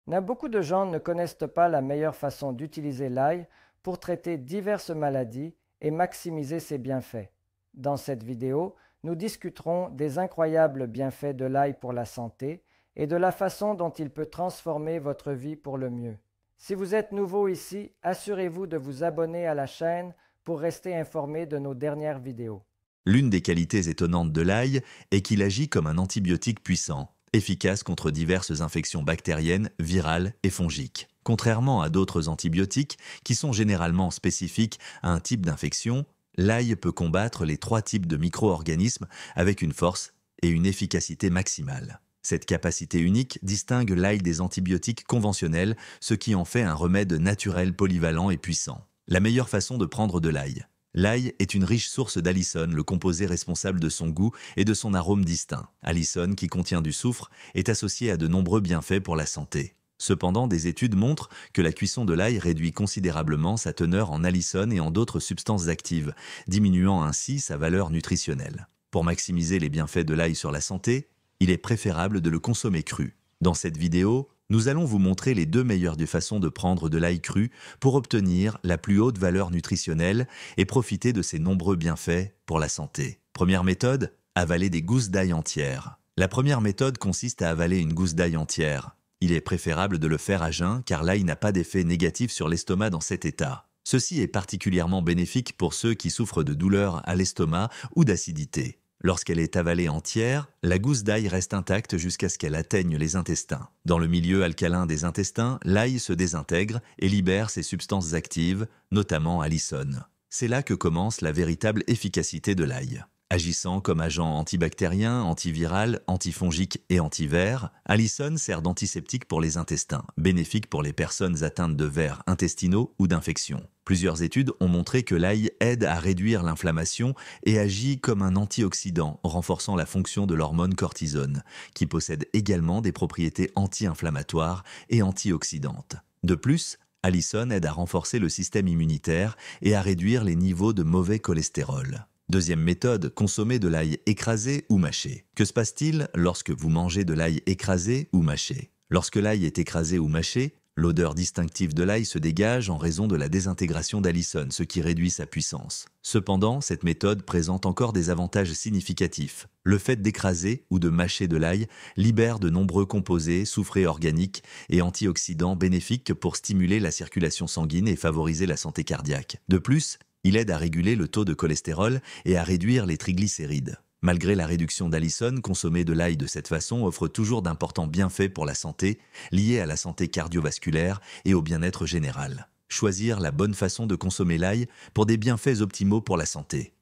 Beaucoup de gens ne connaissent pas la meilleure façon d'utiliser l'ail pour traiter diverses maladies et maximiser ses bienfaits. Dans cette vidéo, nous discuterons des incroyables bienfaits de l'ail pour la santé et de la façon dont il peut transformer votre vie pour le mieux. Si vous êtes nouveau ici, assurez-vous de vous abonner à la chaîne pour rester informé de nos dernières vidéos. L'une des qualités étonnantes de l'ail est qu'il agit comme un antibiotique puissant, efficace contre diverses infections bactériennes, virales et fongiques. Contrairement à d'autres antibiotiques qui sont généralement spécifiques à un type d'infection, l'ail peut combattre les 3 types de micro-organismes avec une force et une efficacité maximale. Cette capacité unique distingue l'ail des antibiotiques conventionnels, ce qui en fait un remède naturel polyvalent et puissant. La meilleure façon de prendre de l'ail. L'ail est une riche source d'allicone, le composé responsable de son goût et de son arôme distinct. Allicone, qui contient du soufre, est associé à de nombreux bienfaits pour la santé. Cependant, des études montrent que la cuisson de l'ail réduit considérablement sa teneur en allicone et en d'autres substances actives, diminuant ainsi sa valeur nutritionnelle. Pour maximiser les bienfaits de l'ail sur la santé, il est préférable de le consommer cru. Dans cette vidéo, nous allons vous montrer les 2 meilleures façons de prendre de l'ail cru pour obtenir la plus haute valeur nutritionnelle et profiter de ses nombreux bienfaits pour la santé. Première méthode, avaler des gousses d'ail entières. La première méthode consiste à avaler une gousse d'ail entière. Il est préférable de le faire à jeun car l'ail n'a pas d'effet négatif sur l'estomac dans cet état. Ceci est particulièrement bénéfique pour ceux qui souffrent de douleurs à l'estomac ou d'acidité. Lorsqu'elle est avalée entière, la gousse d'ail reste intacte jusqu'à ce qu'elle atteigne les intestins. Dans le milieu alcalin des intestins, l'ail se désintègre et libère ses substances actives, notamment allicone. C'est là que commence la véritable efficacité de l'ail. Agissant comme agent antibactérien, antiviral, antifongique et antivert, allicone sert d'antiseptique pour les intestins, bénéfique pour les personnes atteintes de vers intestinaux ou d'infections. Plusieurs études ont montré que l'ail aide à réduire l'inflammation et agit comme un antioxydant, renforçant la fonction de l'hormone cortisone, qui possède également des propriétés anti-inflammatoires et antioxydantes. De plus, allicone aide à renforcer le système immunitaire et à réduire les niveaux de mauvais cholestérol. Deuxième méthode, consommer de l'ail écrasé ou mâché. Que se passe-t-il lorsque vous mangez de l'ail écrasé ou mâché? Lorsque l'ail est écrasé ou mâché, l'odeur distinctive de l'ail se dégage en raison de la désintégration d'allicone, ce qui réduit sa puissance. Cependant, cette méthode présente encore des avantages significatifs. Le fait d'écraser ou de mâcher de l'ail libère de nombreux composés, soufrés organiques et antioxydants bénéfiques pour stimuler la circulation sanguine et favoriser la santé cardiaque. De plus, il aide à réguler le taux de cholestérol et à réduire les triglycérides. Malgré la réduction d'allicone, consommer de l'ail de cette façon offre toujours d'importants bienfaits pour la santé, liés à la santé cardiovasculaire et au bien-être général. Choisir la bonne façon de consommer l'ail pour des bienfaits optimaux pour la santé.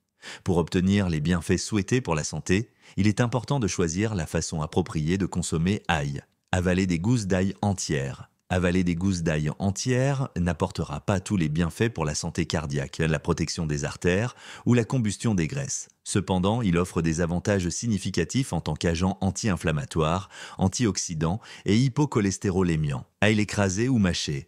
Pour obtenir les bienfaits souhaités pour la santé, il est important de choisir la façon appropriée de consommer ail. Avaler des gousses d'ail entières. Avaler des gousses d'ail entières n'apportera pas tous les bienfaits pour la santé cardiaque, la protection des artères ou la combustion des graisses. Cependant, il offre des avantages significatifs en tant qu'agent anti-inflammatoire, antioxydant et hypocholestérolémiant. Ail écrasé ou mâché.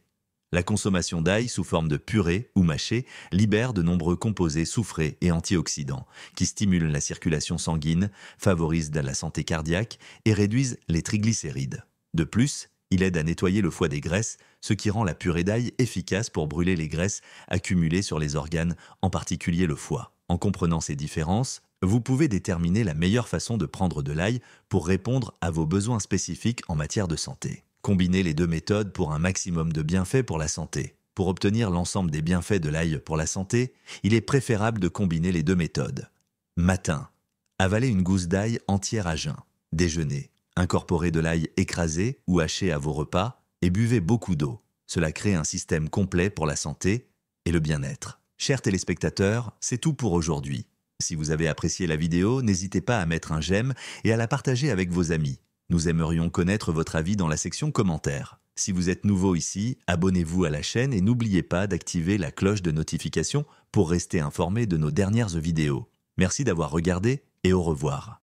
La consommation d'ail sous forme de purée ou mâché libère de nombreux composés soufrés et antioxydants qui stimulent la circulation sanguine, favorisent la santé cardiaque et réduisent les triglycérides. De plus, il aide à nettoyer le foie des graisses, ce qui rend la purée d'ail efficace pour brûler les graisses accumulées sur les organes, en particulier le foie. En comprenant ces différences, vous pouvez déterminer la meilleure façon de prendre de l'ail pour répondre à vos besoins spécifiques en matière de santé. Combinez les 2 méthodes pour un maximum de bienfaits pour la santé. Pour obtenir l'ensemble des bienfaits de l'ail pour la santé, il est préférable de combiner les 2 méthodes. Matin. Avalez une gousse d'ail entière à jeun. Déjeuner. Incorporez de l'ail écrasé ou haché à vos repas et buvez beaucoup d'eau. Cela crée un système complet pour la santé et le bien-être. Chers téléspectateurs, c'est tout pour aujourd'hui. Si vous avez apprécié la vidéo, n'hésitez pas à mettre un j'aime et à la partager avec vos amis. Nous aimerions connaître votre avis dans la section commentaires. Si vous êtes nouveau ici, abonnez-vous à la chaîne et n'oubliez pas d'activer la cloche de notification pour rester informé de nos dernières vidéos. Merci d'avoir regardé et au revoir.